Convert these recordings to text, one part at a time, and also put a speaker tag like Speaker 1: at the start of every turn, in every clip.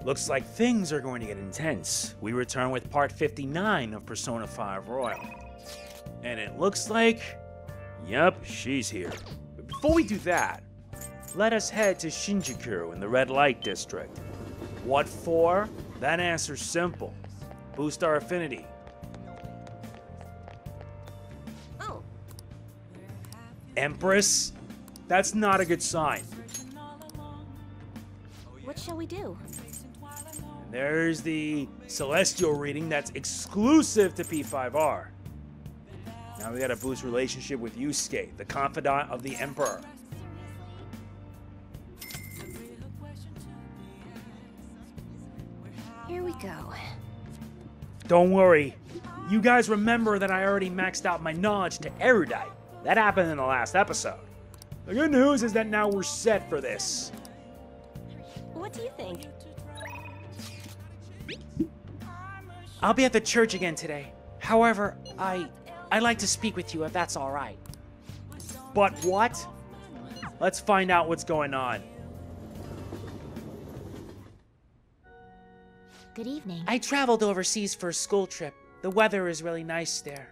Speaker 1: Looks like things are going to get intense. We return with part 59 of Persona 5 Royal. And it looks like... Yep, she's here. But before we do that, let us head to Shinjuku in the Red Light District. What for? That answer's simple. Boost our affinity.
Speaker 2: Oh.
Speaker 1: Empress? That's not a good sign.
Speaker 2: What shall we do?
Speaker 1: There's the Celestial reading that's exclusive to P5R. Now we gotta boost relationship with Yusuke, the confidant of the Emperor.
Speaker 2: Here we go.
Speaker 1: Don't worry. You guys remember that I already maxed out my knowledge to erudite. That happened in the last episode. The good news is that now we're set for this.
Speaker 2: What do you think?
Speaker 3: I'll be at the church again today. However, I'd like to speak with you if that's all right.
Speaker 1: But what? Let's find out what's going on.
Speaker 2: Good evening.
Speaker 3: I traveled overseas for a school trip. The weather is really nice there.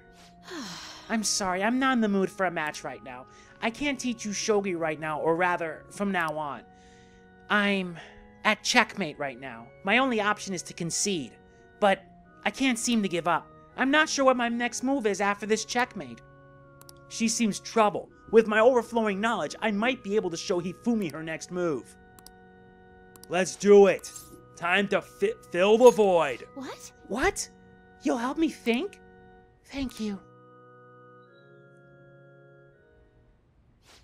Speaker 3: I'm sorry, I'm not in the mood for a match right now. I can't teach you shogi right now, or rather, from now on. I'm at checkmate right now. My only option is to concede. But I can't seem to give up. I'm not sure what my next move is after this checkmate.
Speaker 1: She seems troubled. With my overflowing knowledge, I might be able to show Hifumi her next move. Let's do it. Time to fill the void.
Speaker 2: What?
Speaker 3: What? You'll help me think? Thank you.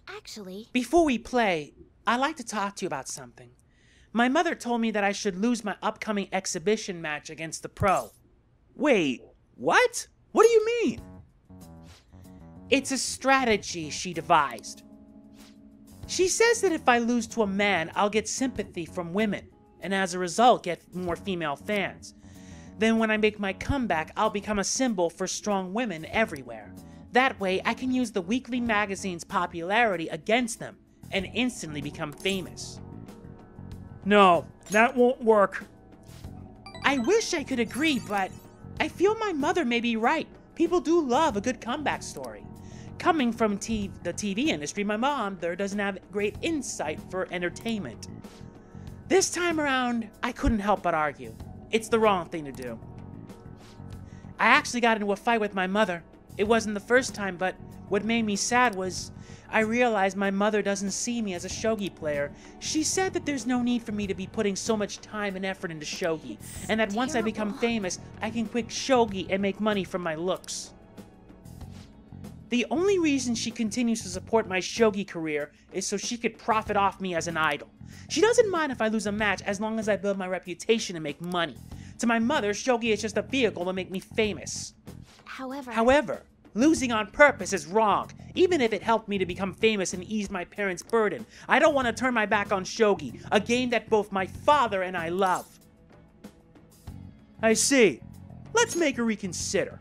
Speaker 2: Actually...
Speaker 3: Before we play, I'd like to talk to you about something. My mother told me that I should lose my upcoming exhibition match against the pro.
Speaker 1: Wait, what? What do you mean?
Speaker 3: It's a strategy she devised. She says that if I lose to a man, I'll get sympathy from women, and as a result get more female fans. Then when I make my comeback, I'll become a symbol for strong women everywhere. That way, I can use the weekly magazine's popularity against them, and instantly become famous.
Speaker 1: No, that won't work.
Speaker 3: I wish I could agree, but I feel my mother may be right. People do love a good comeback story. Coming from the TV industry, my mom there doesn't have great insight for entertainment. This time around, I couldn't help but argue. It's the wrong thing to do. I actually got into a fight with my mother. It wasn't the first time, but what made me sad was I realized my mother doesn't see me as a shogi player. She said that there's no need for me to be putting so much time and effort into shogi, and that once I become famous, I can quit shogi and make money from my looks. The only reason she continues to support my shogi career is so she could profit off me as an idol. She doesn't mind if I lose a match as long as I build my reputation and make money. To my mother, shogi is just a vehicle to make me famous. However, losing on purpose is wrong, even if it helped me to become famous and ease my parents' burden. I don't want to turn my back on shogi, a game that both my father and I love.
Speaker 1: I see. Let's make her reconsider.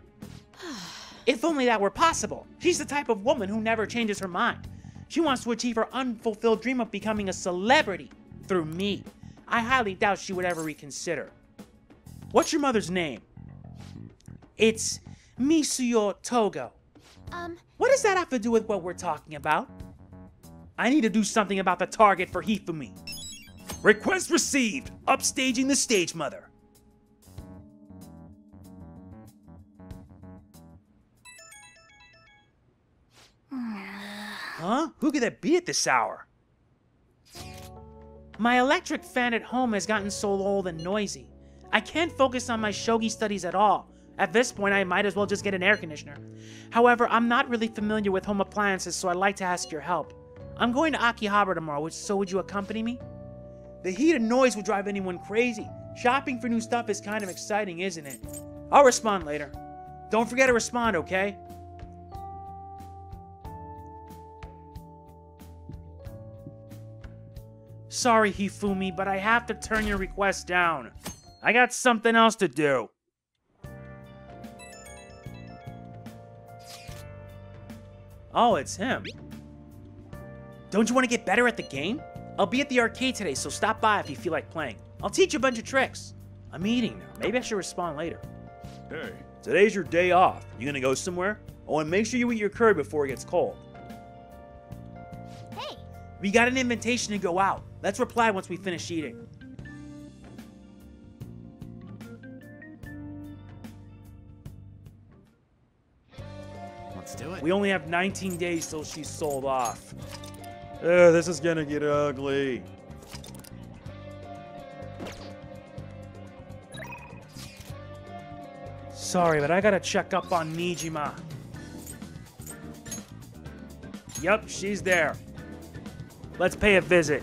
Speaker 3: If only that were possible. She's the type of woman who never changes her mind. She wants to achieve her unfulfilled dream of becoming a celebrity through me. I highly doubt she would ever reconsider.
Speaker 1: What's your mother's name?
Speaker 3: It's Misuyo Togo. What does that have to do with what we're talking about?
Speaker 1: I need to do something about the target for Hifumi. Request received. Upstaging the stage mother. Huh? Who could that be at this hour?
Speaker 3: My electric fan at home has gotten so old and noisy. I can't focus on my shogi studies at all. At this point, I might as well just get an air conditioner. However, I'm not really familiar with home appliances, so I'd like to ask your help. I'm going to Akihabara tomorrow, so would you accompany me?
Speaker 1: The heat and noise would drive anyone crazy. Shopping for new stuff is kind of exciting, isn't it? I'll respond later. Don't forget to respond, okay? Sorry, Hifumi, but I have to turn your request down. I got something else to do. Oh, it's him. Don't you want to get better at the game? I'll be at the arcade today, so stop by if you feel like playing.
Speaker 3: I'll teach you a bunch of tricks. I'm eating now. Maybe I should respond later.
Speaker 1: Hey. Today's your day off. You gonna go somewhere? Oh, and make sure you eat your curry before it gets cold.
Speaker 2: Hey!
Speaker 3: We got an invitation to go out. Let's reply once we finish eating.
Speaker 4: Let's do it.
Speaker 1: We only have 19 days till she's sold off. This is gonna get ugly.
Speaker 3: Sorry, but I gotta check up on Nijima.
Speaker 1: Yup, she's there. Let's pay a visit.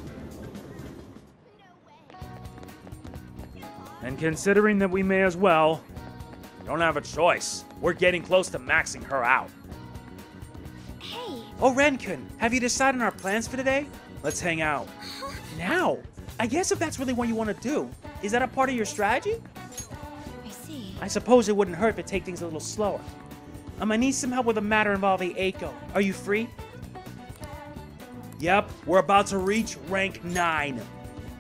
Speaker 1: And considering that we may as well, we don't have a choice. We're getting close to maxing her out.
Speaker 2: Hey!
Speaker 3: Oh, Ren-kun, have you decided on our plans for today? Let's hang out. Now? I guess if that's really what you want to do, is that a part of your strategy?
Speaker 2: I see.
Speaker 3: I suppose it wouldn't hurt to take things a little slower. I might need some help with a matter involving Eiko. Are you free?
Speaker 1: Yep, we're about to reach rank 9.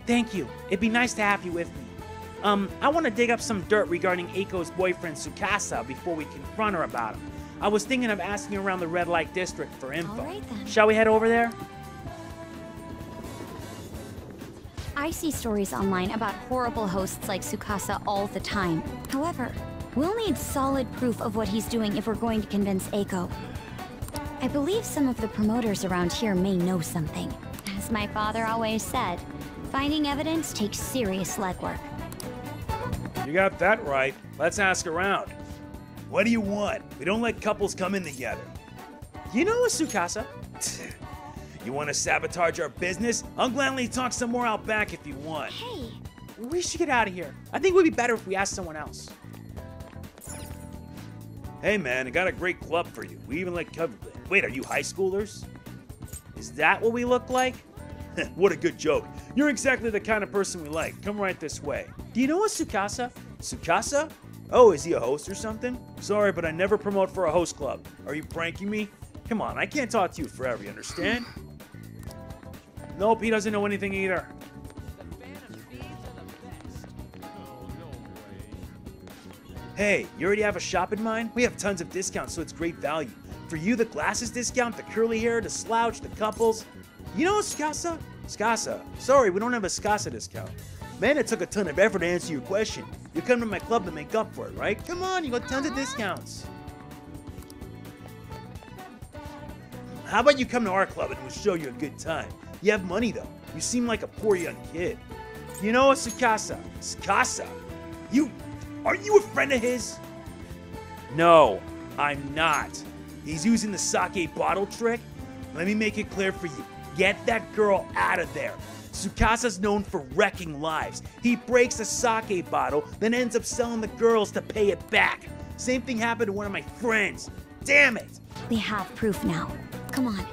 Speaker 3: Thank you. It'd be nice to have you with me. I want to dig up some dirt regarding Eiko's boyfriend Tsukasa before we confront her about him. I was thinking of asking around the red light district for info.
Speaker 2: All right, then.
Speaker 3: Shall we head over there?
Speaker 2: I see stories online about horrible hosts like Tsukasa all the time. However, we'll need solid proof of what he's doing if we're going to convince Eiko. I believe some of the promoters around here may know something. As my father always said, finding evidence takes serious legwork.
Speaker 1: You got that right. Let's ask around. What do you want? We don't let couples come in together.
Speaker 3: You know a Tsukasa?
Speaker 1: You want to sabotage our business? I'll gladly talk some more out back if you want.
Speaker 2: Hey!
Speaker 3: We should get out of here. I think it would be better if we asked someone else.
Speaker 1: Hey man, I got a great club for you. We even let cover. Wait, are you high schoolers?
Speaker 3: Is that what we look like?
Speaker 1: What a good joke. You're exactly the kind of person we like. Come right this way.
Speaker 3: Do you know a Tsukasa?
Speaker 1: Tsukasa? Oh, is he a host or something? Sorry, but I never promote for a host club. Are you pranking me? Come on, I can't talk to you forever, you understand?
Speaker 3: Nope, he doesn't know anything either.
Speaker 1: Hey, you already have a shop in mind? We have tons of discounts, so it's great value. For you, the glasses discount, the curly hair, the slouch, the couples. You know Skasa? Skasa. Sorry, we don't have a Skasa discount. Man, it took a ton of effort to answer your question. You come to my club to make up for it, right?
Speaker 3: Come on, you got tons of discounts.
Speaker 1: How about you come to our club and we'll show you a good time? You have money though. You seem like a poor young kid.
Speaker 3: You know a Tsukasa?
Speaker 1: Skasa? Are you a friend of his?
Speaker 3: No, I'm not.
Speaker 1: He's using the sake bottle trick? Let me make it clear for you. Get that girl out of there. Tsukasa's known for wrecking lives. He breaks a sake bottle, then ends up selling the girls to pay it back. Same thing happened to one of my friends. Damn it!
Speaker 2: We have proof now. Come on.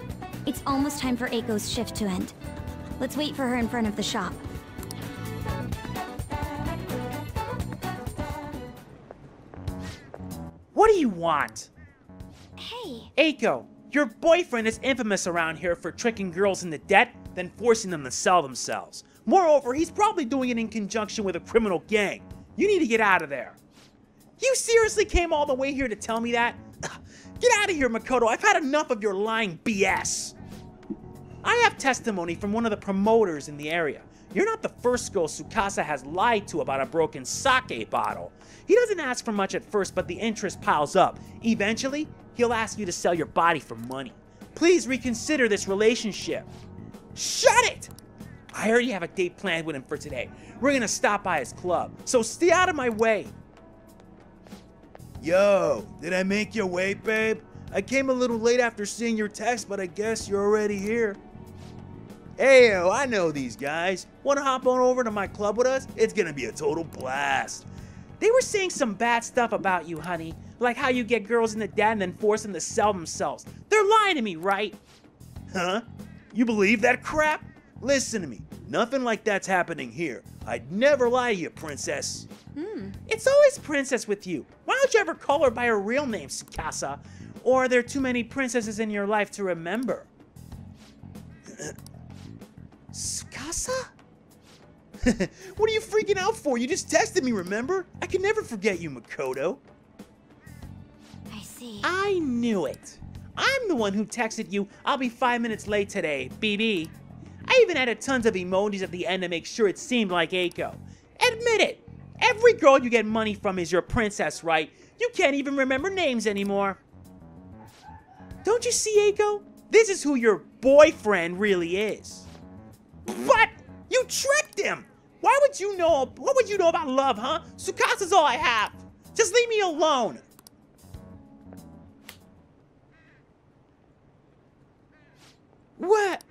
Speaker 2: It's almost time for Eiko's shift to end. Let's wait for her in front of the shop.
Speaker 3: What do you want?
Speaker 2: Hey.
Speaker 3: Eiko, your boyfriend is infamous around here for tricking girls into debt, then forcing them to sell themselves. Moreover, he's probably doing it in conjunction with a criminal gang. You need to get out of there. You seriously came all the way here to tell me that? Get out of here, Makoto. I've had enough of your lying BS. I have testimony from one of the promoters in the area. You're not the first girl Tsukasa has lied to about a broken sake bottle. He doesn't ask for much at first, but the interest piles up. Eventually, he'll ask you to sell your body for money. Please reconsider this relationship. Shut it! I already have a date planned with him for today. We're gonna stop by his club, so stay out of my way.
Speaker 1: Yo, did I make your wait, babe? I came a little late after seeing your text, but I guess you're already here. Heyo, I know these guys. Wanna hop on over to my club with us? It's gonna be a total blast.
Speaker 3: They were saying some bad stuff about you, honey. Like how you get girls into debt and then force them to sell themselves. They're lying to me, right?
Speaker 1: Huh? You believe that crap? Listen to me. Nothing like that's happening here. I'd never lie to you, princess.
Speaker 3: It's always princess with you. Why don't you ever call her by her real name, Tsukasa? Or are there too many princesses in your life to remember?
Speaker 1: Tsukasa? What are you freaking out for? You just tested me, remember? I can never forget you, Makoto.
Speaker 2: I see.
Speaker 3: I knew it. I'm the one who texted you, "I'll be 5 minutes late today, BB." I even added tons of emojis at the end to make sure it seemed like Eiko. Admit it. Every girl you get money from is your princess, right? You can't even remember names anymore. Don't you see, Eiko? This is who your boyfriend really is. What? You tricked him! Why would you know? What would you know about love, huh? Tsukasa's all I have. Just leave me alone. What?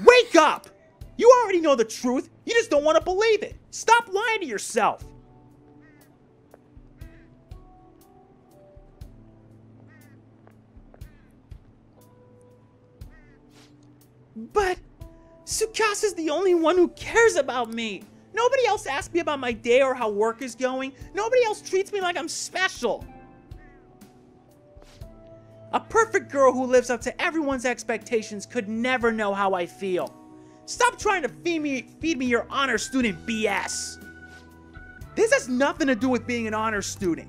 Speaker 3: Wake up! You already know the truth. You just don't want to believe it. Stop lying to yourself. But Tsukasa's the only one who cares about me. Nobody else asks me about my day or how work is going. Nobody else treats me like I'm special. A perfect girl who lives up to everyone's expectations could never know how I feel. Stop trying to feed me your honor student BS. This has nothing to do with being an honor student.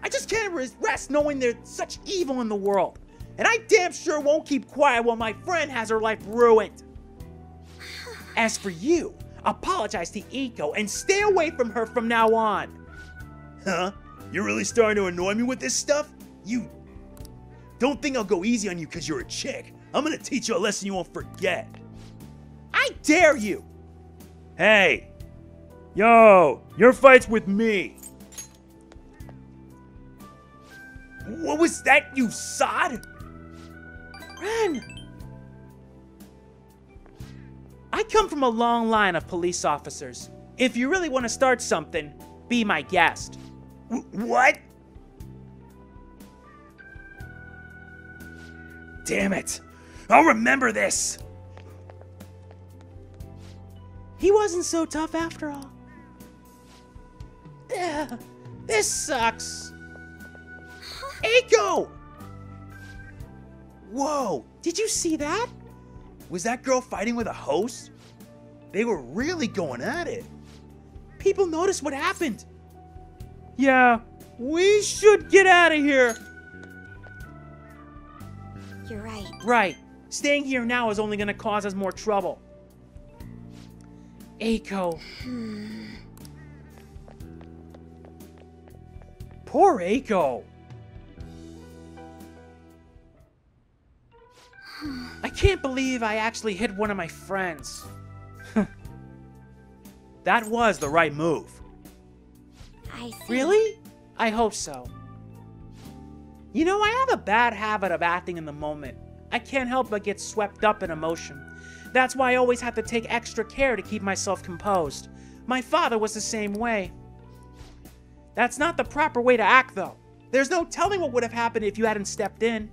Speaker 3: I just can't rest knowing there's such evil in the world. And I damn sure won't keep quiet while my friend has her life ruined. As for you, apologize to Eiko and stay away from her from now on. Huh? You're really starting to annoy me with this stuff? You don't think I'll go easy on you because you're a chick. I'm gonna teach you a lesson you won't forget. I dare you! Hey! Yo! Your fight's with me! What was that, you sod? Ren! I come from a long line of police officers. If you really want to start something, be my guest. What? Damn it! I'll remember this! He wasn't so tough after all. This sucks. Eiko! Whoa, did you see that? Was that girl fighting with a host? They were really going at it. People noticed what happened. Yeah, we should get out of here.
Speaker 2: You're right.
Speaker 3: Right. Staying here now is only going to cause us more trouble. Eiko. Poor Eiko. I can't believe I actually hit one of my friends. That was the right move.
Speaker 2: I see.
Speaker 3: Really? I hope so. You know, I have a bad habit of acting in the moment. I can't help but get swept up in emotion. That's why I always have to take extra care to keep myself composed. My father was the same way. That's not the proper way to act, though. There's no telling what would have happened if you hadn't stepped in.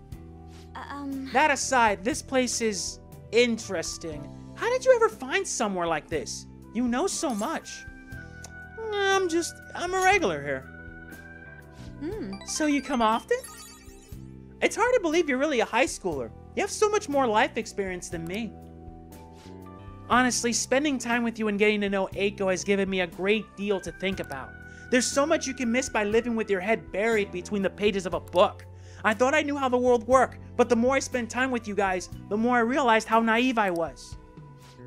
Speaker 3: That aside, this place is interesting. How did you ever find somewhere like this? You know so much. I'm a regular here. So you come often? It's hard to believe you're really a high schooler. You have so much more life experience than me. Honestly, spending time with you and getting to know Eiko has given me a great deal to think about. There's so much you can miss by living with your head buried between the pages of a book. I thought I knew how the world worked, but the more I spent time with you guys, the more I realized how naive I was.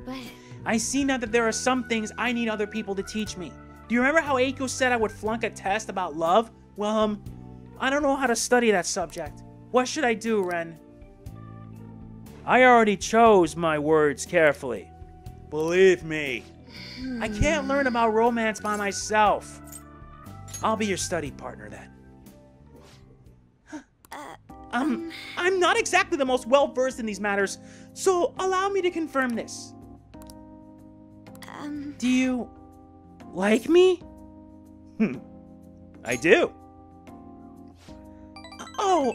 Speaker 2: But
Speaker 3: I see now that there are some things I need other people to teach me. Do you remember how Eiko said I would flunk a test about love? Well, I don't know how to study that subject. What should I do, Ren? I already chose my words carefully. Believe me. I can't learn about romance by myself. I'll be your study partner then. I'm not exactly the most well-versed in these matters, so allow me to confirm this. Do you like me? I do. Oh.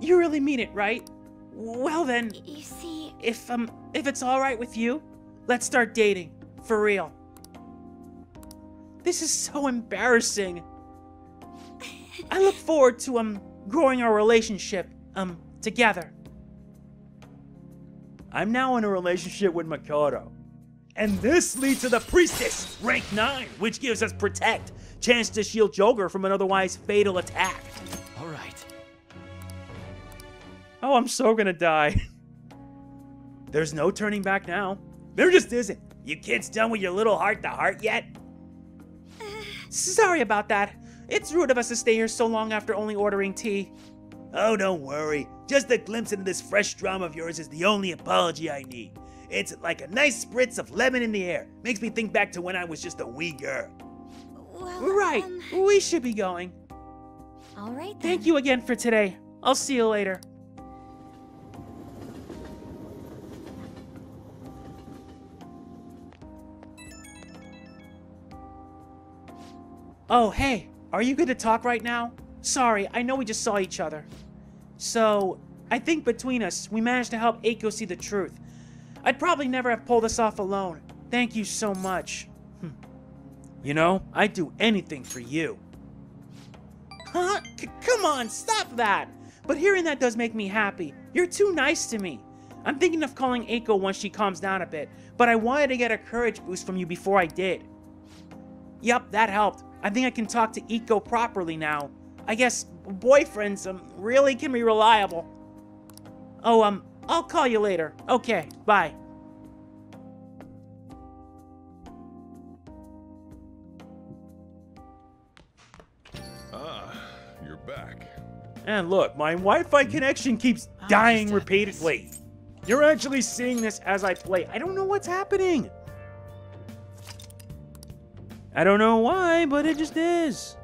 Speaker 3: You really mean it, right? Well then,
Speaker 2: you see,
Speaker 3: if it's all right with you, let's start dating. For real. This is so embarrassing. I look forward to, growing our relationship, together. I'm now in a relationship with Makoto.
Speaker 1: And this leads to the Priestess, rank 9, which gives us Protect, chance to shield Joker from an otherwise fatal attack.
Speaker 4: All right.
Speaker 1: Oh, I'm so gonna die. There's no turning back now. There just isn't. You kids done with your little heart-to-heart yet?
Speaker 3: Sorry about that. It's rude of us to stay here so long after only ordering tea.
Speaker 1: Oh, don't worry. Just a glimpse into this fresh drama of yours is the only apology I need. It's like a nice spritz of lemon in the air. Makes me think back to when I was just a wee girl.
Speaker 2: Well,
Speaker 3: Right. We should be going.
Speaker 2: All right then.
Speaker 3: Thank you again for today. I'll see you later. Oh, hey. Are you good to talk right now? Sorry, I know we just saw each other. So, I think between us, we managed to help Eiko see the truth. I'd probably never have pulled this off alone. Thank you so much.
Speaker 1: You know, I'd do anything for you.
Speaker 3: Huh? Come on, stop that! But hearing that does make me happy. You're too nice to me. I'm thinking of calling Eiko once she calms down a bit, but I wanted to get a courage boost from you before I did. Yup, that helped. I think I can talk to Eiko properly now. I guess boyfriends really can be reliable. Oh, I'll call you later. Okay, bye.
Speaker 5: You're back.
Speaker 1: And look, my Wi-Fi connection keeps dying repeatedly. You're actually seeing this as I play. I don't know what's happening. I don't know why, but it just is.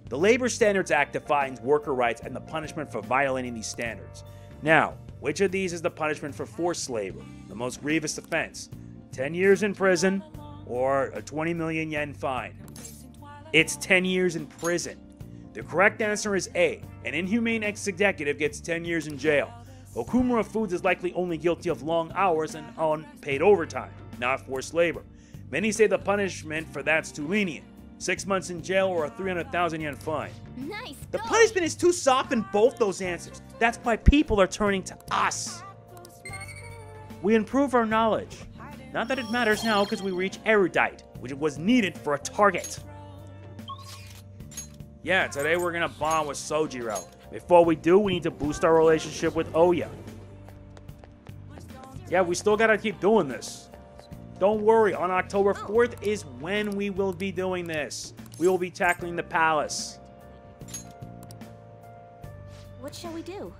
Speaker 1: The Labor Standards Act defines worker rights and the punishment for violating these standards. Now, which of these is the punishment for forced labor? The most grievous offense? 10 years in prison or a 20 million yen fine? It's 10 years in prison. The correct answer is A. An inhumane ex-executive gets 10 years in jail. Okumura Foods is likely only guilty of long hours and unpaid overtime, not forced labor. Many say the punishment for that's too lenient. 6 months in jail or a 300,000 yen fine.
Speaker 2: Nice.
Speaker 3: The punishment is too soft in both those answers. That's why people are turning to us.
Speaker 1: We improve our knowledge. Not that it matters now because we reach erudite, which was needed for a target. Yeah, today we're gonna bond with Sojiro. Before we do, we need to boost our relationship with Oya. Yeah, we still gotta keep doing this. Don't worry, on October 4th is when we will be doing this. We will be tackling the palace.
Speaker 2: What shall we do?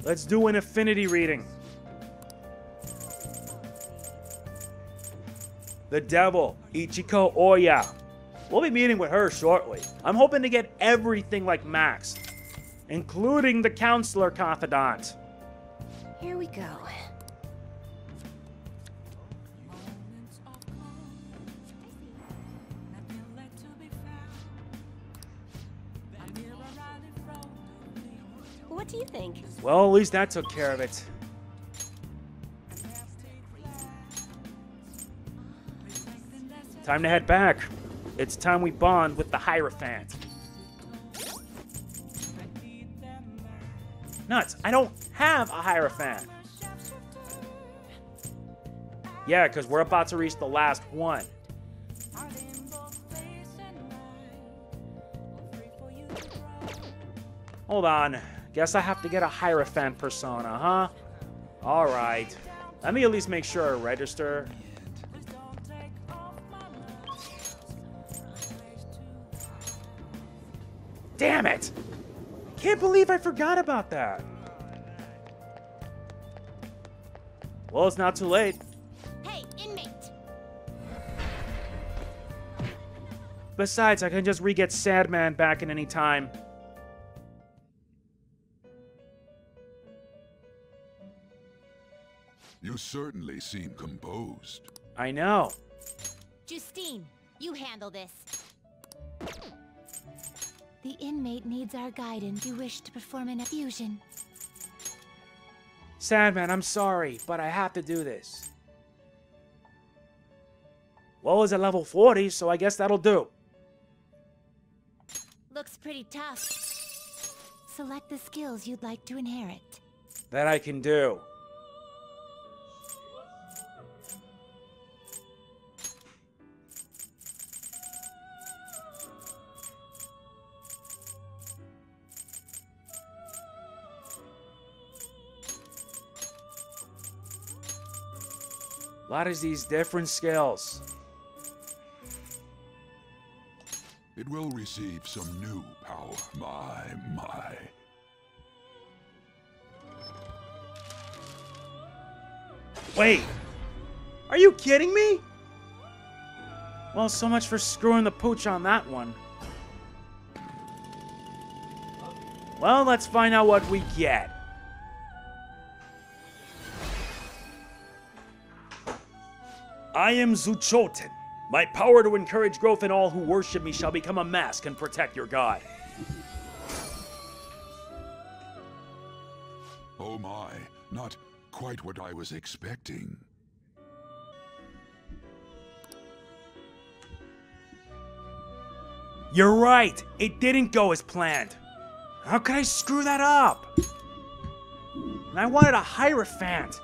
Speaker 1: Let's do an affinity reading. The devil, Ichiko Oya. We'll be meeting with her shortly. I'm hoping to get everything like Max, including the counselor Confidant.
Speaker 2: Here we go. What do you think?
Speaker 1: Well, at least that took care of it. Time to head back. It's time we bond with the Hierophant. Nuts, I don't have a Hierophant. Yeah, because we're about to reach the last one. Hold on. Guess I have to get a Hierophant persona, huh? Alright. Let me at least make sure I register. Damn it! Can't believe I forgot about that. Well, it's not too late.
Speaker 2: Hey, inmate!
Speaker 1: Besides, I can just re-get Sadman back at any time.
Speaker 5: You certainly seem composed.
Speaker 1: I know.
Speaker 2: Justine, you handle this. The inmate needs our guidance. You wish to perform an infusion.
Speaker 1: Sadman, I'm sorry, but I have to do this. Well, it's at level 40, so I guess that'll do.
Speaker 2: Looks pretty tough. Select the skills you'd like to inherit.
Speaker 1: That I can do. A lot of these different skills.
Speaker 5: It will receive some new power. My.
Speaker 1: Wait! Are you kidding me? Well, so much for screwing the pooch on that one. Well, let's find out what we get. I am Zuchoten. My power to encourage growth in all who worship me shall become a mask and protect your god.
Speaker 5: Oh my, not quite what I was expecting.
Speaker 1: You're right. It didn't go as planned. How could I screw that up? And I wanted a Hierophant.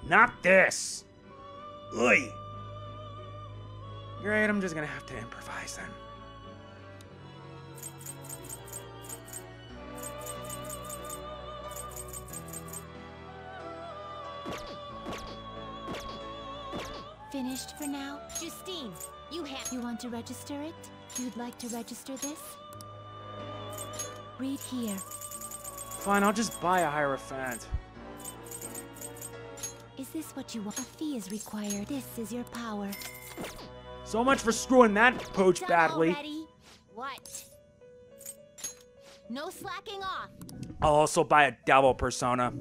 Speaker 1: Not this. Oi. Great, I'm just gonna have to improvise then.
Speaker 6: Finished for now? Justine, you want to register it? You'd like to register this? Read here.
Speaker 1: Fine, I'll just buy a Hierophant.
Speaker 6: Is this what you want? A fee is required. This is your power.
Speaker 1: So much for screwing that pooch badly.
Speaker 6: Already? What? No slacking off.
Speaker 1: I'll also buy a devil persona.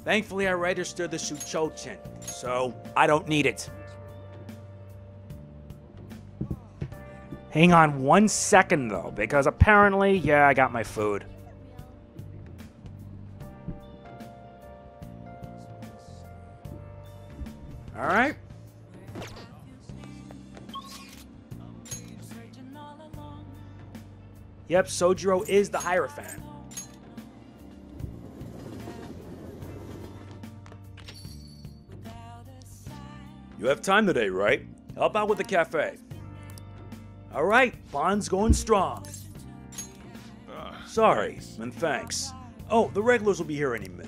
Speaker 1: Thankfully, I registered the Shuchochin, so I don't need it. Hang on 1 second, though, because apparently, yeah, I got my food. Alright. Yep, Sojiro is the Hierophant. You have time today, right? Help out with the cafe. Alright, bond's going strong. Sorry, and thanks. Oh, the regulars will be here any minute.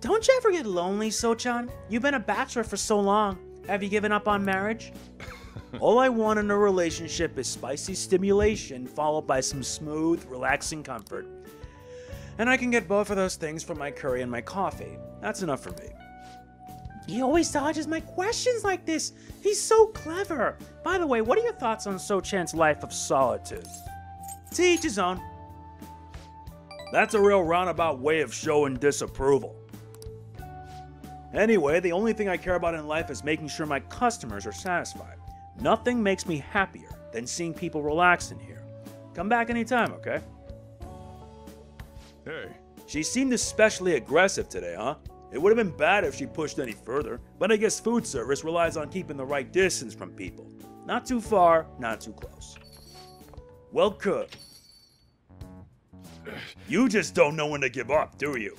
Speaker 3: Don't you ever get lonely, Sochan? You've been a bachelor for so long. Have you given up on marriage?
Speaker 1: All I want in a relationship is spicy stimulation followed by some smooth, relaxing comfort. And I can get both of those things from my curry and my coffee. That's enough for me.
Speaker 3: He always dodges my questions like this. He's so clever. By the way, what are your thoughts on Sochan's life of solitude? To each his own.
Speaker 1: That's a real roundabout way of showing disapproval. Anyway, the only thing I care about in life is making sure my customers are satisfied. Nothing makes me happier than seeing people relax in here. Come back anytime, okay?
Speaker 5: Hey,
Speaker 1: She seemed especially aggressive today, huh? It would have been bad if she pushed any further, but I guess food service relies on keeping the right distance from people. Not too far, not too close. Well cooked. You just don't know when to give up, do you?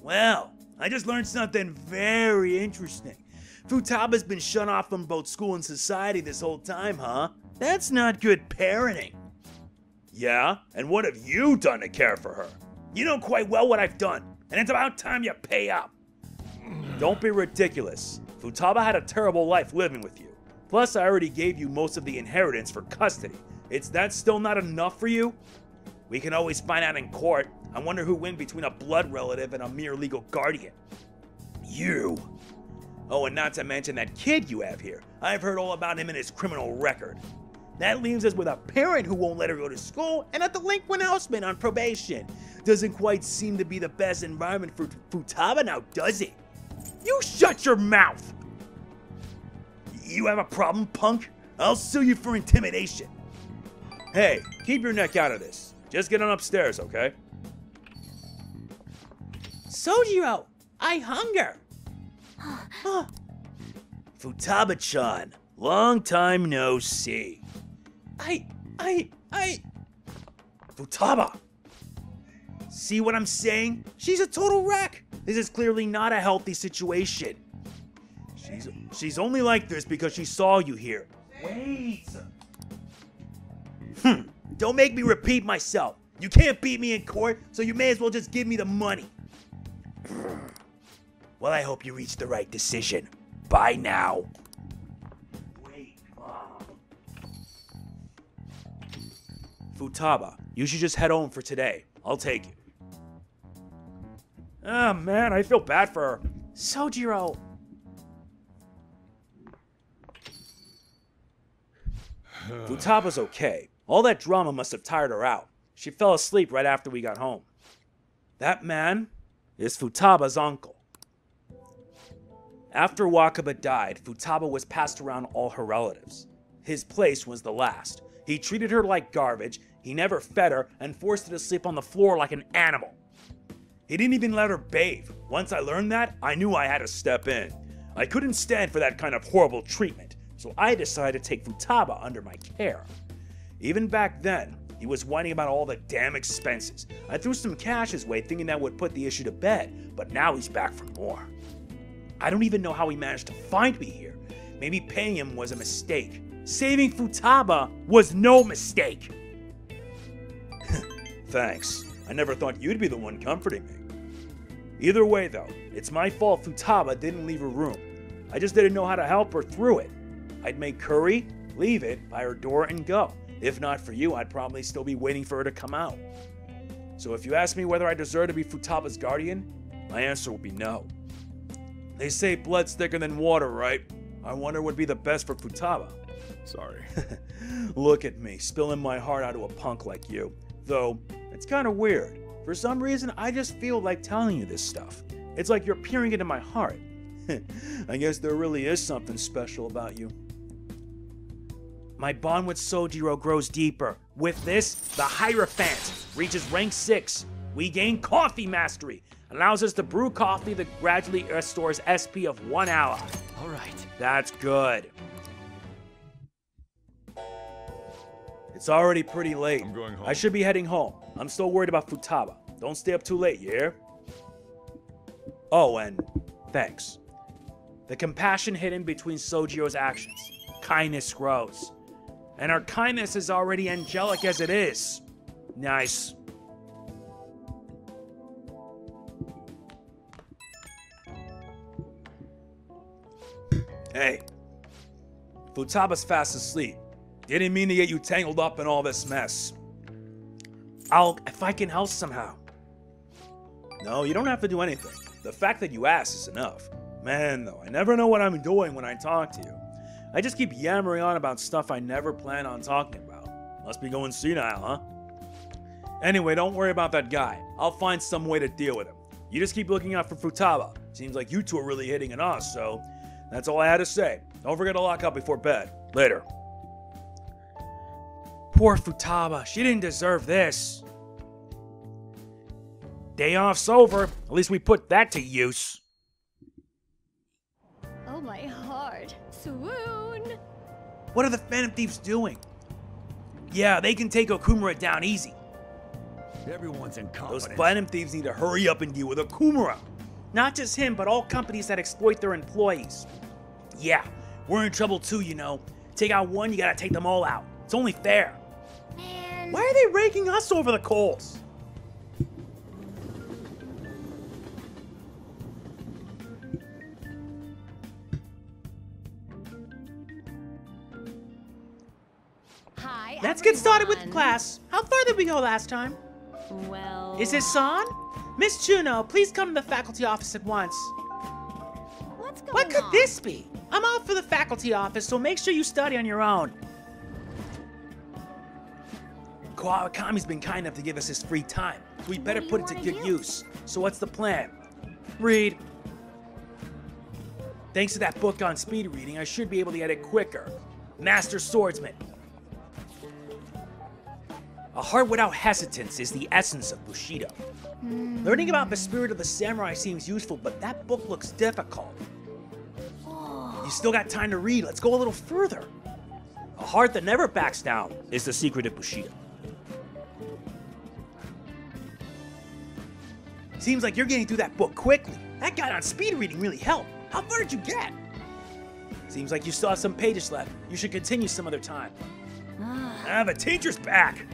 Speaker 1: Well, I just learned something very interesting. Futaba's been shut off from both school and society this whole time, huh? That's not good parenting. Yeah? And what have you done to care for her? You know quite well what I've done, and it's about time you pay up. Don't be ridiculous. Futaba had a terrible life living with you. Plus, I already gave you most of the inheritance for custody. Is that still not enough for you? We can always find out in court. I wonder who wins between a blood relative and a mere legal guardian. You. Oh, and not to mention that kid you have here. I've heard all about him and his criminal record. That leaves us with a parent who won't let her go to school and a delinquent housemate on probation. Doesn't quite seem to be the best environment for Futaba now, does it? You shut your mouth! You have a problem, punk? I'll sue you for intimidation. Hey, keep your neck out of this. Just get on upstairs, okay?
Speaker 3: Sojiro, I hunger.
Speaker 1: Futaba-chan, long time no see. Futaba! See what I'm saying? She's a total wreck. This is clearly not a healthy situation. She's only like this because she saw you here. Wait. Don't make me repeat myself. You can't beat me in court, so you may as well just give me the money. Well, I hope you reach the right decision. Bye now. Wait, Mom. Futaba, you should just head home for today. I'll take it. Ah, man, I feel bad for her.
Speaker 3: Sojiro.
Speaker 1: Futaba's okay. All that drama must have tired her out. She fell asleep right after we got home. That man is Futaba's uncle. After Wakaba died, Futaba was passed around all her relatives. His place was the last. He treated her like garbage, he never fed her, and forced her to sleep on the floor like an animal. He didn't even let her bathe. Once I learned that, I knew I had to step in. I couldn't stand for that kind of horrible treatment, so I decided to take Futaba under my care. Even back then, he was whining about all the damn expenses. I threw some cash his way thinking that would put the issue to bed, but now he's back for more. I don't even know how he managed to find me here. Maybe paying him was a mistake. Saving Futaba was no mistake. Thanks. I never thought you'd be the one comforting me. Either way though, it's my fault Futaba didn't leave her room. I just didn't know how to help her through it. I'd make curry, leave it by her door and go. If not for you, I'd probably still be waiting for her to come out. So if you ask me whether I deserve to be Futaba's guardian, my answer will be no. They say blood's thicker than water, right? I wonder what would be the best for Futaba.
Speaker 5: Sorry.
Speaker 1: Look at me, spilling my heart out to a punk like you. Though, it's kind of weird. For some reason, I just feel like telling you this stuff. It's like you're peering into my heart. I guess there really is something special about you. My bond with Sojiro grows deeper. With this, the Hierophant reaches rank 6. We gain coffee mastery. Allows us to brew coffee that gradually restores SP of one ally.
Speaker 4: All right.
Speaker 1: That's good. It's already pretty late.
Speaker 5: I'm going home.
Speaker 1: I should be heading home. I'm still worried about Futaba. Don't stay up too late, you hear? Oh, and thanks. The compassion hidden between Sojiro's actions. Kindness grows. And our kindness is already angelic as it is. Nice. Hey. Futaba's fast asleep. Didn't mean to get you tangled up in all this mess. If I can help somehow. No, you don't have to do anything. The fact that you asked is enough. Man, though, I never know what I'm doing when I talk to you. I just keep yammering on about stuff I never plan on talking about. Must be going senile, huh? Anyway, don't worry about that guy. I'll find some way to deal with him. You just keep looking out for Futaba. Seems like you two are really hitting it off, so that's all I had to say. Don't forget to lock up before bed. Later. Poor Futaba. She didn't deserve this. Day off's over. At least we put that to use.
Speaker 6: Oh my heart. Swoon.
Speaker 1: What are the Phantom Thieves doing? Yeah, they can take Okumura down easy.
Speaker 4: Everyone's
Speaker 1: Those
Speaker 4: incompetent.
Speaker 1: Phantom Thieves need to hurry up and deal with Okumura.
Speaker 3: Not just him, but all companies that exploit their employees.
Speaker 1: Yeah, we're in trouble too, you know. Take out one, you gotta take them all out. It's only fair.
Speaker 6: Man.
Speaker 3: Why are they raking us over the coals?
Speaker 6: Hi,
Speaker 3: Let's get started with
Speaker 6: everyone.
Speaker 3: class. How far did we go last time?
Speaker 6: Well...
Speaker 3: Is this on? Miss Juno, please come to the faculty office at once.
Speaker 6: What's going
Speaker 3: What could
Speaker 6: on?
Speaker 3: this be? I'm out for the faculty office, so make sure you study on your own.
Speaker 1: Kawakami's been kind enough to give us his free time. So we better
Speaker 6: do you
Speaker 1: put it to
Speaker 6: wanna
Speaker 1: good
Speaker 6: do?
Speaker 1: use. So what's the plan?
Speaker 3: Read.
Speaker 1: Thanks to that book on speed reading, I should be able to get it quicker. Master Swordsman. A heart without hesitance is the essence of Bushido. Learning about the spirit of the samurai seems useful, but that book looks difficult. You still got time to read. Let's go a little further. A heart that never backs down is the secret of Bushido. Seems like you're getting through that book quickly. That guide on speed reading really helped. How far did you get? Seems like you still have some pages left. You should continue some other time. The teacher's back!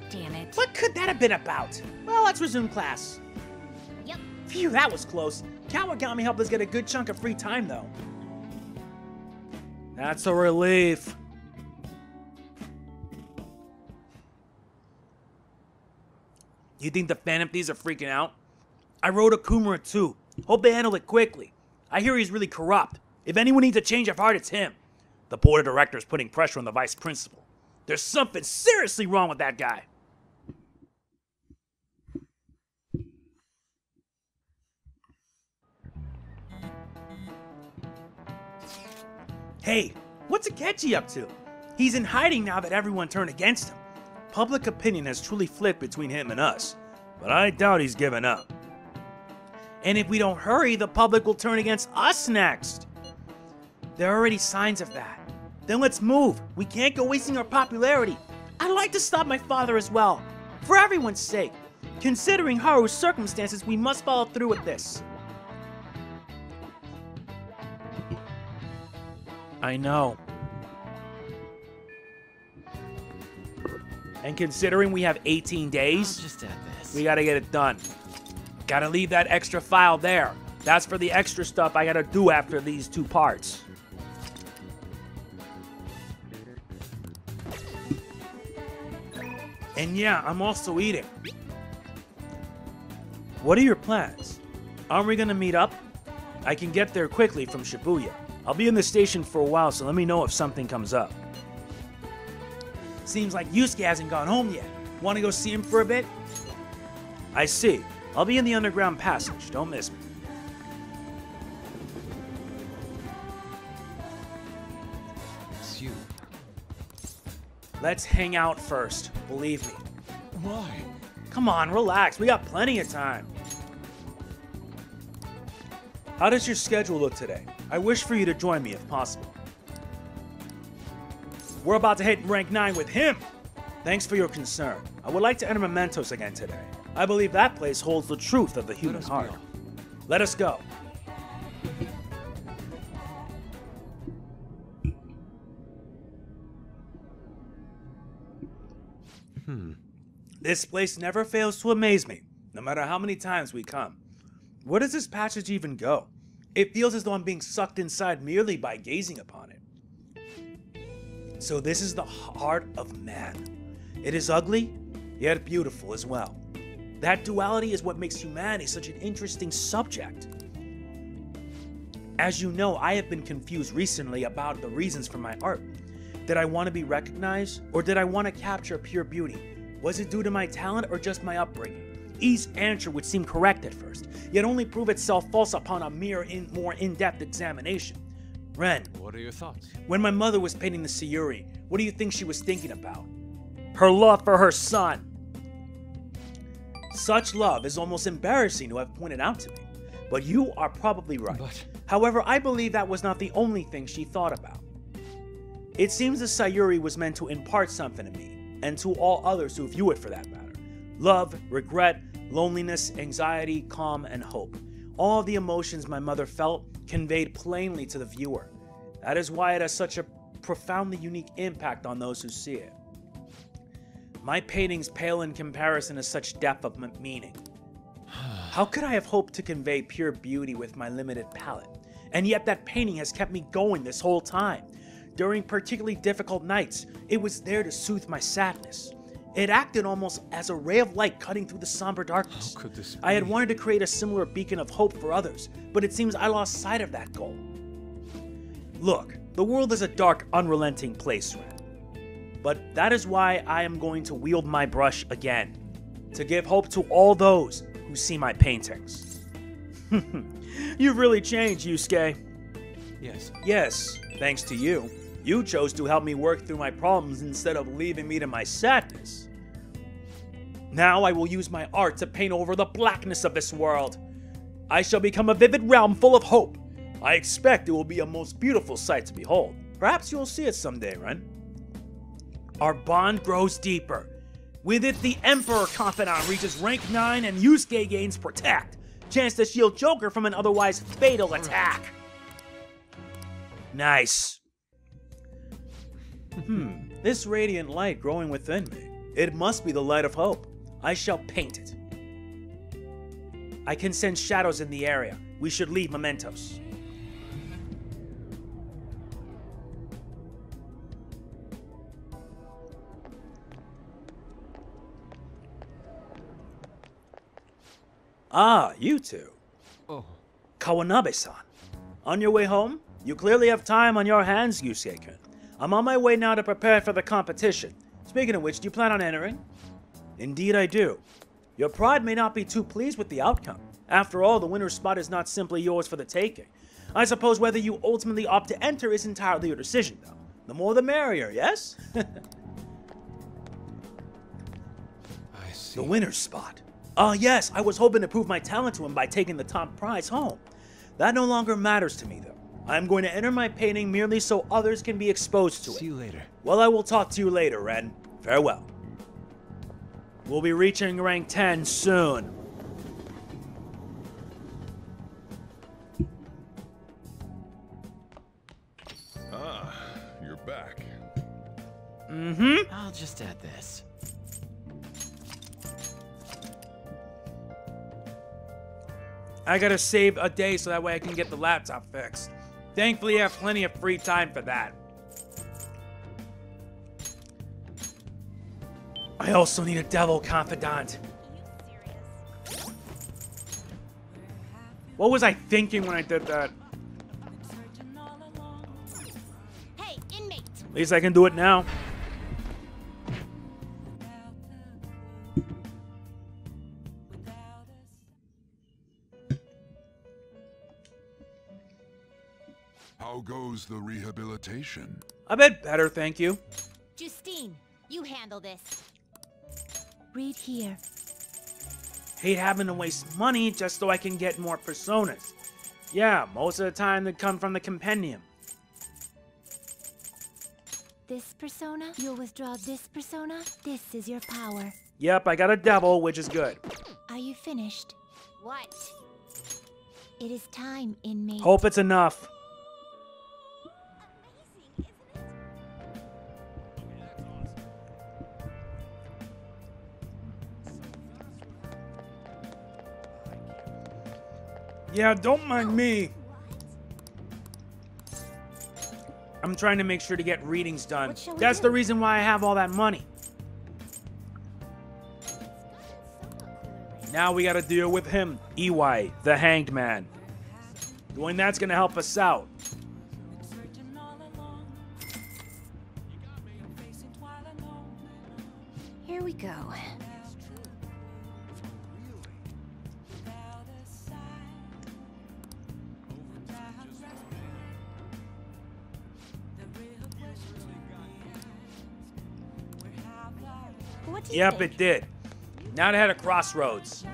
Speaker 6: Damn it.
Speaker 3: What could that have been about? Well, let's resume class.
Speaker 6: Yep.
Speaker 3: Phew, that was close. Kawagami helped us get a good chunk of free time, though.
Speaker 1: That's a relief. You think the Phantom Thieves are freaking out? I wrote Akumura too. Hope they handle it quickly. I hear he's really corrupt. If anyone needs a change of heart, it's him. The board of directors putting pressure on the vice principal. There's something seriously wrong with that guy. Hey, what's Akechi up to? He's in hiding now that everyone turned against him. Public opinion has truly flipped between him and us, but I doubt he's given up. And if we don't hurry, the public will turn against us next. There are already signs of that. Then let's move. We can't go wasting our popularity. I'd like to stop my father as well. For everyone's sake. Considering Haru's circumstances, we must follow through with this. I know. And considering we have 18 days,
Speaker 4: Just add this.
Speaker 1: we gotta get it done. Gotta leave that extra file there. That's for the extra stuff I gotta do after these 2 parts. And yeah, I'm also eating. What are your plans? Aren't we gonna meet up? I can get there quickly from Shibuya. I'll be in the station for a while, so let me know if something comes up. Seems like Yusuke hasn't gone home yet. Wanna go see him for a bit? I see. I'll be in the underground passage. Don't miss me.
Speaker 4: It's you.
Speaker 1: Let's hang out first. Believe me.
Speaker 5: Why?
Speaker 1: Come on, relax. We got plenty of time. How does your schedule look today? I wish for you to join me if possible. We're about to hit rank 9 with him. Thanks for your concern. I would like to enter Mementos again today. I believe that place holds the truth of the human heart. Let us go. This place never fails to amaze me, no matter how many times we come. Where does this passage even go? It feels as though I'm being sucked inside merely by gazing upon it. So this is the heart of man. It is ugly, yet beautiful as well. That duality is what makes humanity such an interesting subject. As you know, I have been confused recently about the reasons for my art. Did I want to be recognized, or did I want to capture pure beauty? Was it due to my talent or just my upbringing? Each answer would seem correct at first, yet only prove itself false upon a more in-depth examination. Ren,
Speaker 4: What are your thoughts?
Speaker 1: when my mother was painting the Sayuri, what do you think she was thinking about? Her love for her son. Such love is almost embarrassing to have pointed out to me, but you are probably right.
Speaker 4: But-
Speaker 1: However, I believe that was not the only thing she thought about. It seems the Sayuri was meant to impart something to me, and to all others who view it for that matter. Love, regret, loneliness, anxiety, calm, and hope. All the emotions my mother felt conveyed plainly to the viewer. That is why it has such a profoundly unique impact on those who see it. My paintings pale in comparison to such depth of meaning. How could I have hoped to convey pure beauty with my limited palette? And yet that painting has kept me going this whole time. During particularly difficult nights, it was there to soothe my sadness. It acted almost as a ray of light cutting through the somber darkness.
Speaker 4: How could this be?
Speaker 1: I had wanted to create a similar beacon of hope for others, but it seems I lost sight of that goal. Look, the world is a dark, unrelenting place, Ren. But that is why I am going to wield my brush again, to give hope to all those who see my paintings. You've really changed, Yusuke.
Speaker 4: Yes.
Speaker 1: Yes, thanks to you. You chose to help me work through my problems instead of leaving me to my sadness. Now I will use my art to paint over the blackness of this world. I shall become a vivid realm full of hope. I expect it will be a most beautiful sight to behold. Perhaps you'll see it someday, Ren. Our bond grows deeper. With it, the Emperor Confidant reaches rank 9 and Yusuke gains Protect. Chance to shield Joker from an otherwise fatal attack. Nice. This radiant light growing within me. It must be the light of hope. I shall paint it. I can sense shadows in the area. We should leave mementos. Ah, you two.
Speaker 4: Oh.
Speaker 1: Kawanabe-san. On your way home? You clearly have time on your hands, Yusuke-kun. I'm on my way now to prepare for the competition. Speaking of which, do you plan on entering? Indeed I do. Your pride may not be too pleased with the outcome. After all, the winner's spot is not simply yours for the taking. I suppose whether you ultimately opt to enter is entirely your decision, though. The more the merrier, yes?
Speaker 4: I see.
Speaker 1: The winner's spot. Ah, yes, I was hoping to prove my talent to him by taking the top prize home. That no longer matters to me, though. I'm going to enter my painting merely so others can be exposed to it.
Speaker 4: See you later.
Speaker 1: Well, I will talk to you later, Ren. Farewell. We'll be reaching rank 10 soon.
Speaker 5: Ah, you're back.
Speaker 4: I'll just add this.
Speaker 1: I gotta save a day so that way I can get the laptop fixed. Thankfully, I have plenty of free time for that. I also need a devil confidant. What was I thinking when I did that?
Speaker 6: Hey, inmate!
Speaker 1: At least I can do it now.
Speaker 5: How goes the rehabilitation?
Speaker 1: A bit better, thank you.
Speaker 6: Justine, you handle this. Read here.
Speaker 1: Hate having to waste money just so I can get more personas. Yeah, most of the time they come from the compendium.
Speaker 6: This persona, you'll withdraw this persona. This is your power.
Speaker 1: Yep, I got a devil, which is good.
Speaker 6: Are you finished? What? It is time, inmate.
Speaker 1: Hope it's enough. Yeah, don't mind me. I'm trying to make sure to get readings done.
Speaker 6: What shall we
Speaker 1: That's
Speaker 6: do?
Speaker 1: the reason why I have all that money. Now we gotta deal with him, Iwai, the Hanged Man. Doing that's gonna help us out.
Speaker 2: Here we go. What do you
Speaker 1: Yep,
Speaker 2: think?
Speaker 1: it did. Now they had a crossroads.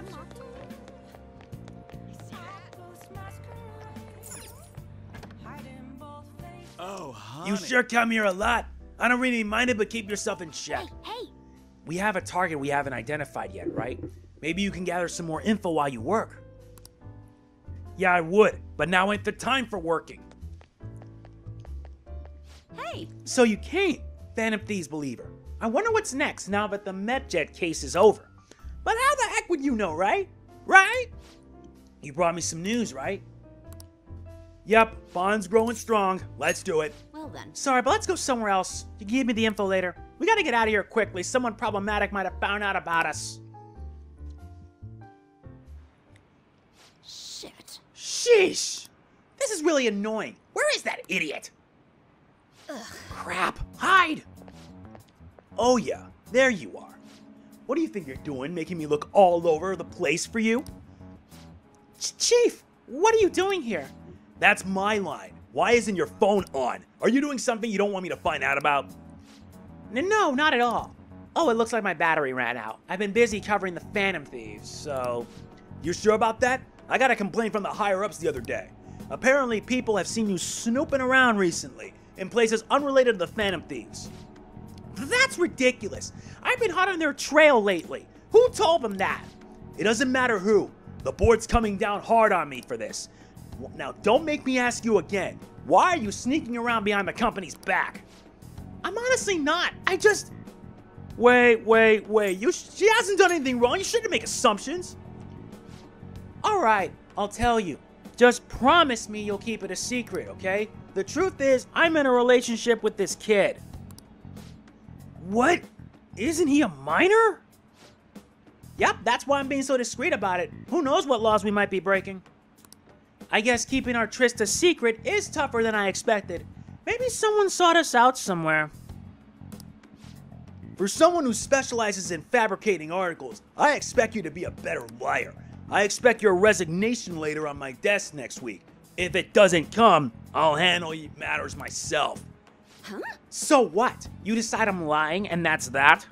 Speaker 4: Oh, honey.
Speaker 1: You sure come here a lot. I don't really mind it, but keep yourself in check.
Speaker 6: Hey!
Speaker 1: We have a target we haven't identified yet, right? Maybe you can gather some more info while you work. Yeah, I would, but now ain't the time for working.
Speaker 2: Hey!
Speaker 1: So you came, Phantom Thieves believer. I wonder what's next now that the MetJet case is over. But how the heck would you know, right? Right? You brought me some news, right? Yep, Bond's growing strong. Let's do it.
Speaker 2: Well then.
Speaker 1: Sorry, but let's go somewhere else. You can give me the info later. We gotta get out of here quickly. Someone problematic might have found out about us.
Speaker 2: Shit.
Speaker 1: Sheesh! This is really annoying. Where is that idiot?
Speaker 2: Ugh.
Speaker 1: Crap! Hide! Oh yeah, there you are. What do you think you're doing, making me look all over the place for you? Chief, what are you doing here? That's my line. Why isn't your phone on? Are you doing something you don't want me to find out about? No, not at all. Oh, it looks like my battery ran out. I've been busy covering the Phantom Thieves, so... You sure about that? I got a complaint from the higher-ups the other day. Apparently, people have seen you snooping around recently in places unrelated to the Phantom Thieves. That's ridiculous. I've been hot on their trail lately. Who told them that? It doesn't matter who. The board's coming down hard on me for this. Now, don't make me ask you again. Why are you sneaking around behind the company's back?
Speaker 3: I'm honestly not. I just...
Speaker 1: Wait. She hasn't done anything wrong. You shouldn't make assumptions.
Speaker 3: Alright, I'll tell you. Just promise me you'll keep it a secret, okay?
Speaker 1: The truth is, I'm in a relationship with this kid. What? Isn't he a minor?
Speaker 3: Yep, that's why I'm being so discreet about it. Who knows what laws we might be breaking? I guess keeping our tryst a secret is tougher than I expected. Maybe someone sought us out somewhere.
Speaker 1: For someone who specializes in fabricating articles, I expect you to be a better liar. I expect your resignation later on my desk next week. If it doesn't come, I'll handle matters myself.
Speaker 2: Huh?
Speaker 3: So what? You decide I'm lying and that's that?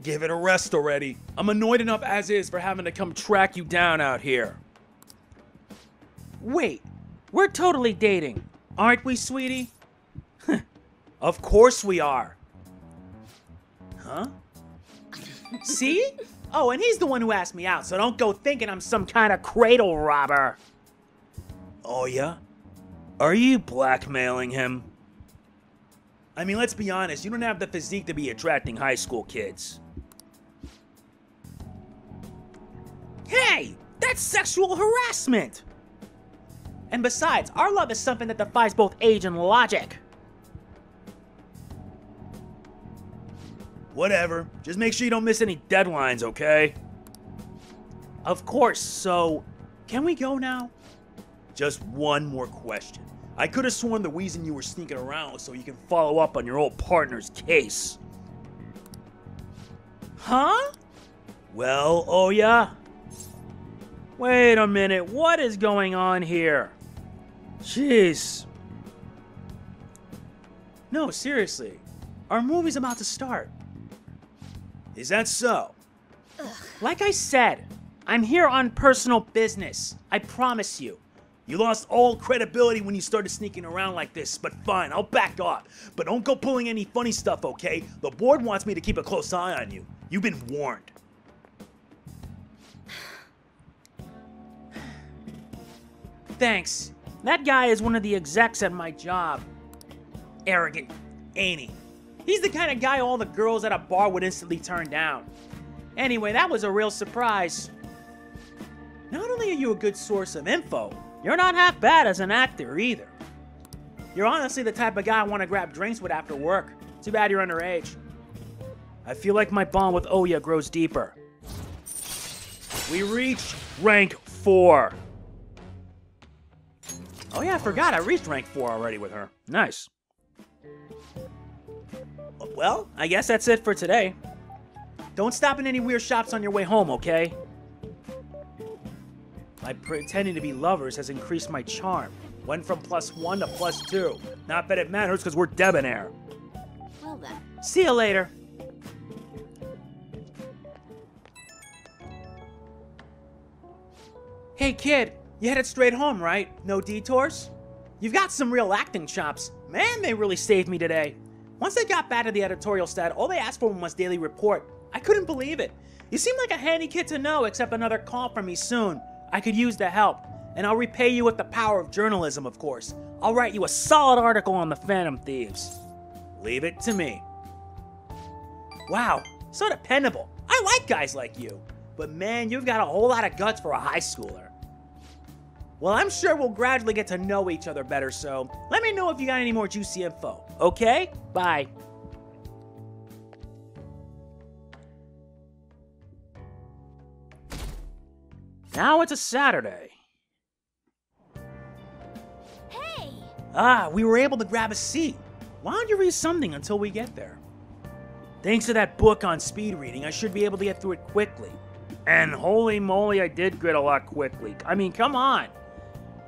Speaker 1: Give it a rest already. I'm annoyed enough as is for having to come track you down out here.
Speaker 3: Wait, we're totally dating, aren't we, sweetie?
Speaker 1: Of course we are. Huh?
Speaker 3: See? Oh, and he's the one who asked me out, so don't go thinking I'm some kind of cradle robber.
Speaker 1: Oh yeah? Are you blackmailing him? I mean, let's be honest, you don't have the physique to be attracting high school kids.
Speaker 3: Hey, that's sexual harassment! And besides, our love is something that defies both age and logic.
Speaker 1: Whatever. Just make sure you don't miss any deadlines, okay?
Speaker 3: Of course, so... Can we go now?
Speaker 1: Just one more question. I could have sworn the reason you were sneaking around was so you can follow up on your old partner's case.
Speaker 3: Huh?
Speaker 1: Well, oh yeah? Wait a minute, what is going on here? Jeez.
Speaker 3: No, seriously. Our movie's about to start.
Speaker 1: Is that so?
Speaker 3: Like I said, I'm here on personal business. I promise you.
Speaker 1: You lost all credibility when you started sneaking around like this, but fine, I'll back off. But don't go pulling any funny stuff, okay? The board wants me to keep a close eye on you. You've been warned.
Speaker 3: Thanks. That guy is one of the execs at my job. Arrogant, ain't he? He's the kind of guy all the girls at a bar would instantly turn down. Anyway, that was a real surprise. Not only are you a good source of info, you're not half bad as an actor either. You're honestly the type of guy I want to grab drinks with after work. Too bad you're underage.
Speaker 1: I feel like my bond with Oya grows deeper. We reached rank 4.
Speaker 3: Oh yeah, I forgot I reached rank 4 already with her.
Speaker 1: Nice.
Speaker 3: Well, I guess that's it for today. Don't stop in any weird shops on your way home, okay?
Speaker 1: My pretending to be lovers has increased my charm. Went from +1 to +2. Not that it matters because we're debonair.
Speaker 6: Well then.
Speaker 3: See you later. Hey kid, you headed straight home, right? No detours? You've got some real acting chops. Man, they really saved me today. Once I got back to the editorial stat, all they asked for was daily report. I couldn't believe it. You seem like a handy kid to know, except another call from me soon. I could use the help. And I'll repay you with the power of journalism, of course. I'll write you a solid article on the Phantom Thieves.
Speaker 1: Leave it to me.
Speaker 3: Wow, so dependable. I like guys like you. But man, you've got a whole lot of guts for a high schooler. Well, I'm sure we'll gradually get to know each other better, so let me know if you got any more juicy info. Okay? Bye.
Speaker 1: Now it's a Saturday.
Speaker 6: Hey!
Speaker 3: Ah, we were able to grab a seat. Why don't you read something until we get there?
Speaker 1: Thanks to that book on speed reading, I should be able to get through it quickly. And holy moly, I did grit a lot quickly. I mean, come on.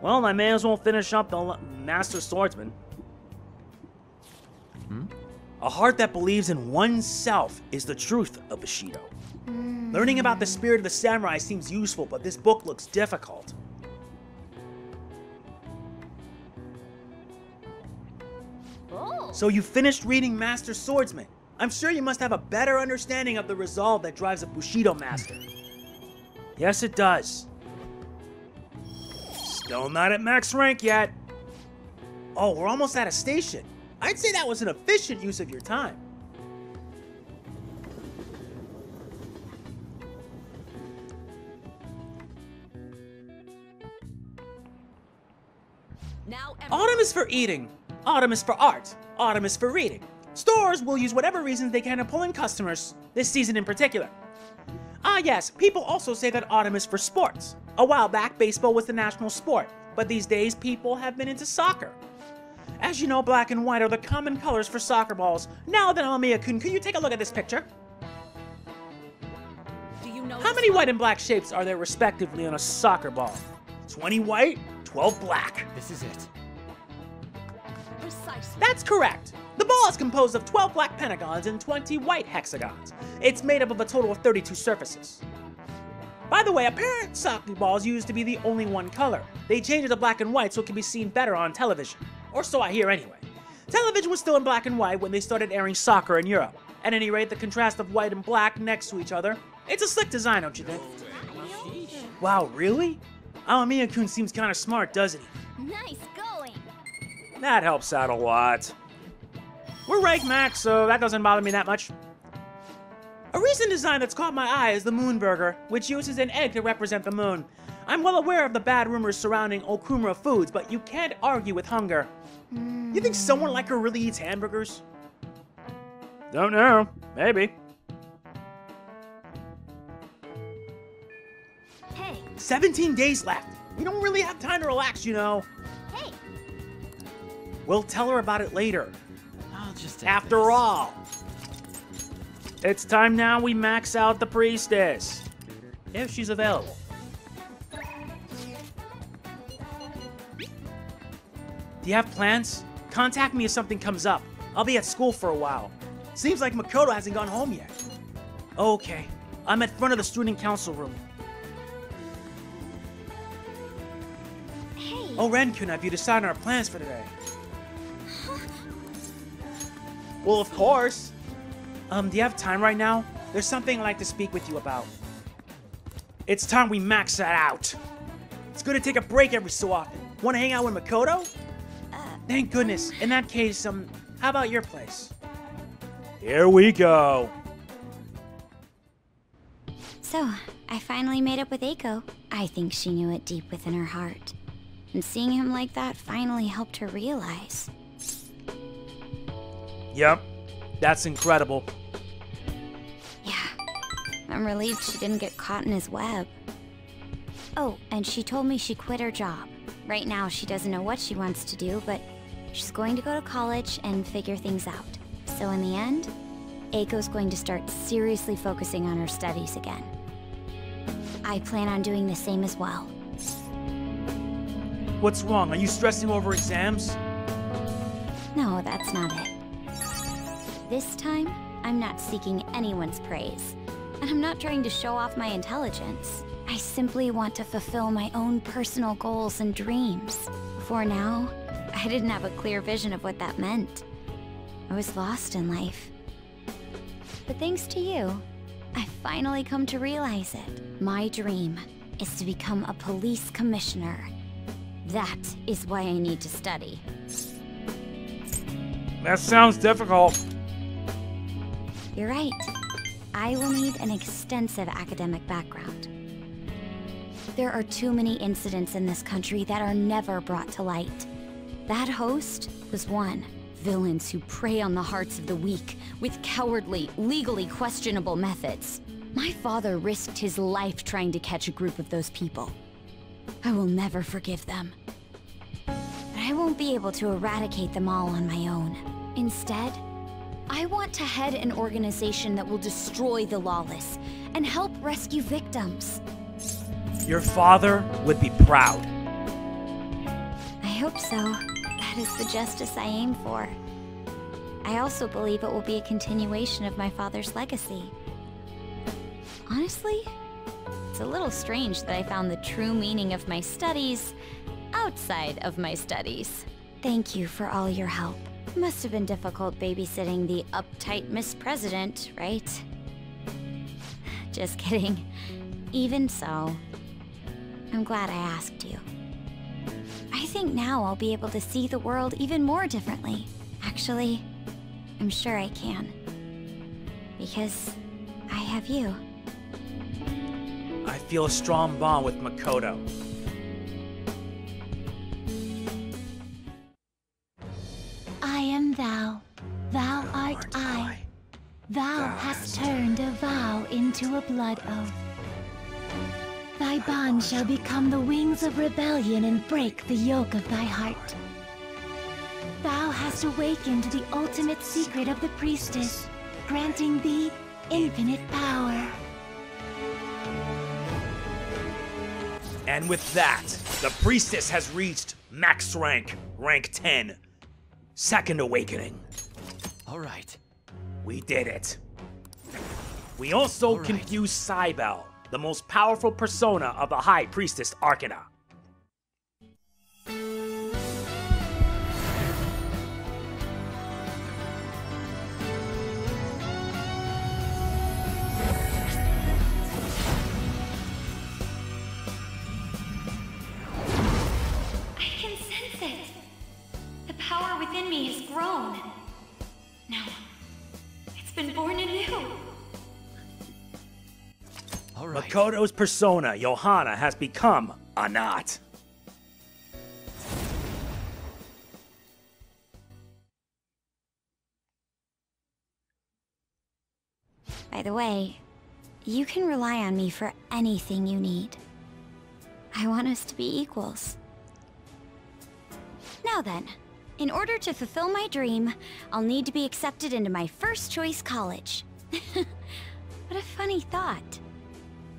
Speaker 1: Well, I may as well finish up the Master Swordsman. A heart that believes in oneself is the truth of Bushido. Learning about the spirit of the samurai seems useful, but this book looks difficult.
Speaker 6: Oh!
Speaker 3: So you finished reading Master Swordsman. I'm sure you must have a better understanding of the resolve that drives a Bushido master.
Speaker 1: Yes, it does. Still not at max rank yet.
Speaker 3: Oh, we're almost at a station. I'd say that was an efficient use of your time.
Speaker 6: Now
Speaker 3: Autumn is for eating. Autumn is for art. Autumn is for reading. Stores will use whatever reasons they can to pull in customers, this season in particular. Ah yes, people also say that autumn is for sports. A while back, baseball was the national sport, but these days people have been into soccer. As you know, black and white are the common colors for soccer balls. Now then, Amamiya-kun, can you take a look at this picture?
Speaker 6: Do you know
Speaker 3: How many white and black shapes are there respectively on a soccer ball? 20 white, 12 black.
Speaker 4: This is it.
Speaker 6: precisely?
Speaker 3: That's correct. The ball is composed of 12 black pentagons and 20 white hexagons. It's made up of a total of 32 surfaces. By the way, apparent soccer balls used to be the only one color. They changed it to black and white so it can be seen better on television. Or so I hear anyway. Television was still in black and white when they started airing soccer in Europe. At any rate, the contrast of white and black next to each other, it's a slick design, don't you think? Wow, really? Amamiya-kun seems kind of smart, doesn't he?
Speaker 2: Nice going.
Speaker 1: That helps out a lot.
Speaker 3: We're ranked max, so that doesn't bother me that much. A recent design that's caught my eye is the Moon Burger, which uses an egg to represent the moon. I'm well aware of the bad rumors surrounding Okumura foods, but you can't argue with hunger. You think someone like her really eats hamburgers?
Speaker 1: Don't know. Maybe.
Speaker 2: Hey,
Speaker 3: 17 days left. We don't really have time to relax, you know.
Speaker 2: hey.
Speaker 3: We'll tell her about it later.
Speaker 4: I'll just take
Speaker 3: After
Speaker 4: this.
Speaker 3: all.
Speaker 1: It's time now we max out the priestess.
Speaker 3: If she's available. Do you have plans? Contact me if something comes up. I'll be at school for a while. Seems like Makoto hasn't gone home yet. Okay, I'm at front of the student council room.
Speaker 2: Hey.
Speaker 3: Oh, Ren-kun, have you decided on our plans for today? Well, of course. Do you have time right now? There's something I'd like to speak with you about. It's time we max that out. It's good to take a break every so often. Want to hang out with Makoto? Thank goodness. In that case, how about your place?
Speaker 1: Here we go.
Speaker 2: So, I finally made up with Eiko. I think she knew it deep within her heart. And seeing him like that finally helped her realize.
Speaker 1: Yep. That's incredible.
Speaker 2: Yeah, I'm relieved she didn't get caught in his web. Oh, and she told me she quit her job. Right now, she doesn't know what she wants to do, but she's going to go to college and figure things out. So in the end, Eiko's going to start seriously focusing on her studies again. I plan on doing the same as well.
Speaker 3: What's wrong? Are you stressing over exams?
Speaker 2: No, that's not it. This time, I'm not seeking anyone's praise, and I'm not trying to show off my intelligence. I simply want to fulfill my own personal goals and dreams. Before now, I didn't have a clear vision of what that meant. I was lost in life. But thanks to you, I finally come to realize it. My dream is to become a police commissioner. That is why I need to study.
Speaker 1: That sounds difficult.
Speaker 2: You're right. I will need an extensive academic background. There are too many incidents in this country that are never brought to light. That host was one. Villains who prey on the hearts of the weak with cowardly, legally questionable methods. My father risked his life trying to catch a group of those people. I will never forgive them. But I won't be able to eradicate them all on my own. Instead, I want to head an organization that will destroy the lawless and help rescue victims.
Speaker 1: Your father would be proud.
Speaker 2: I hope so. That is the justice I aim for. I also believe it will be a continuation of my father's legacy. Honestly, it's a little strange that I found the true meaning of my studies outside of my studies. Thank you for all your help. Must have been difficult babysitting the uptight Miss President, right? Just kidding. Even so, I'm glad I asked you. I think now I'll be able to see the world even more differently. Actually, I'm sure I can. Because I have you.
Speaker 1: I feel a strong bond with Makoto.
Speaker 6: I am thou. Thou art I. Thou hast turned a vow into a blood oath. Thy bond shall become the wings of rebellion and break the yoke of thy heart. Thou hast awakened the ultimate secret of the priestess, granting thee infinite power.
Speaker 1: And with that, the priestess has reached max rank, rank 10. Second awakening.
Speaker 4: All right.
Speaker 1: We did it. We also confused Cybele, the most powerful persona of the High Priestess Arcana.
Speaker 2: I can sense it. The power within me has grown. Now, it's been born anew.
Speaker 4: All right.
Speaker 1: Makoto's persona, Johanna, has become a knot.
Speaker 2: By the way, you can rely on me for anything you need. I want us to be equals. Now then, in order to fulfill my dream, I'll need to be accepted into my first choice college. What a funny thought.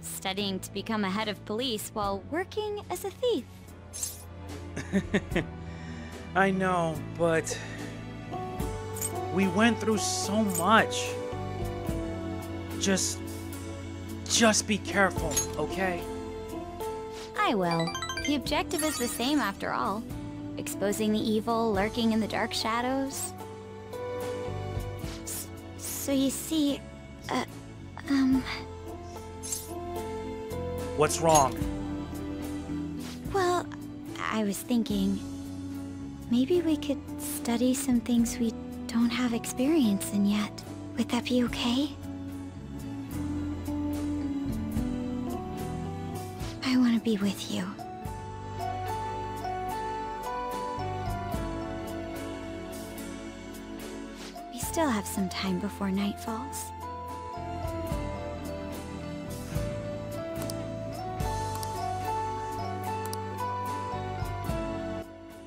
Speaker 2: Studying to become a head of police while working as a thief.
Speaker 1: I know, but we went through so much. Just be careful, okay?
Speaker 2: I will. The objective is the same after all. Exposing the evil lurking in the dark shadows. So you see,
Speaker 1: What's wrong?
Speaker 2: well, I was thinking, maybe we could study some things we don't have experience in yet. Would that be okay? I want to be with you. We still have some time before night falls.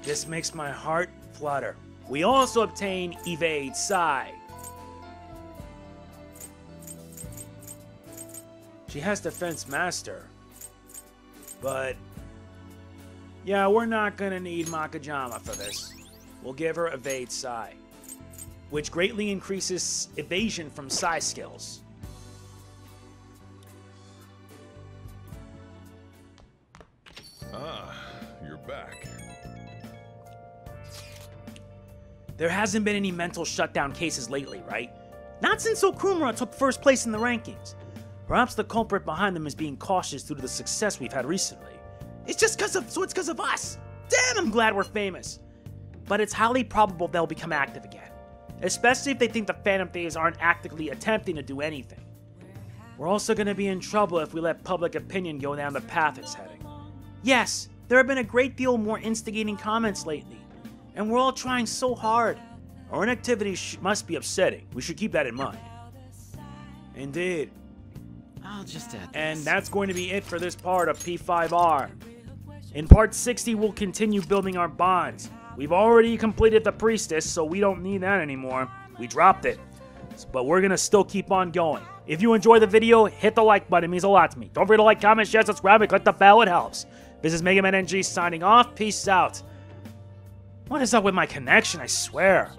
Speaker 1: This makes my heart flutter. We also obtain Evade Psy. She has Defense Master. But yeah, we're not gonna need Makajama for this. We'll give her Evade Psy, which greatly increases evasion from Psy skills.
Speaker 5: Ah, you're back.
Speaker 1: There hasn't been any mental shutdown cases lately, right? Not since Okumura took first place in the rankings. Perhaps the culprit behind them is being cautious due to the success we've had recently. It's just because of us! Damn, I'm glad we're famous! But it's highly probable they'll become active again. Especially if they think the Phantom Thieves aren't actively attempting to do anything. We're also gonna be in trouble if we let public opinion go down the path it's heading. Yes, there have been a great deal more instigating comments lately. And we're all trying so hard. Our inactivity must be upsetting. We should keep that in mind. Indeed.
Speaker 4: I'll just add this.
Speaker 1: And that's going to be it for this part of P5R. In part 60, we'll continue building our bonds. We've already completed the Priestess, so we don't need that anymore. We dropped it. But we're going to still keep on going. If you enjoy the video, hit the like button. It means a lot to me. Don't forget to like, comment, share, subscribe, and click the bell. It helps. This is MegamanNG signing off. Peace out. What is up with my connection? I swear.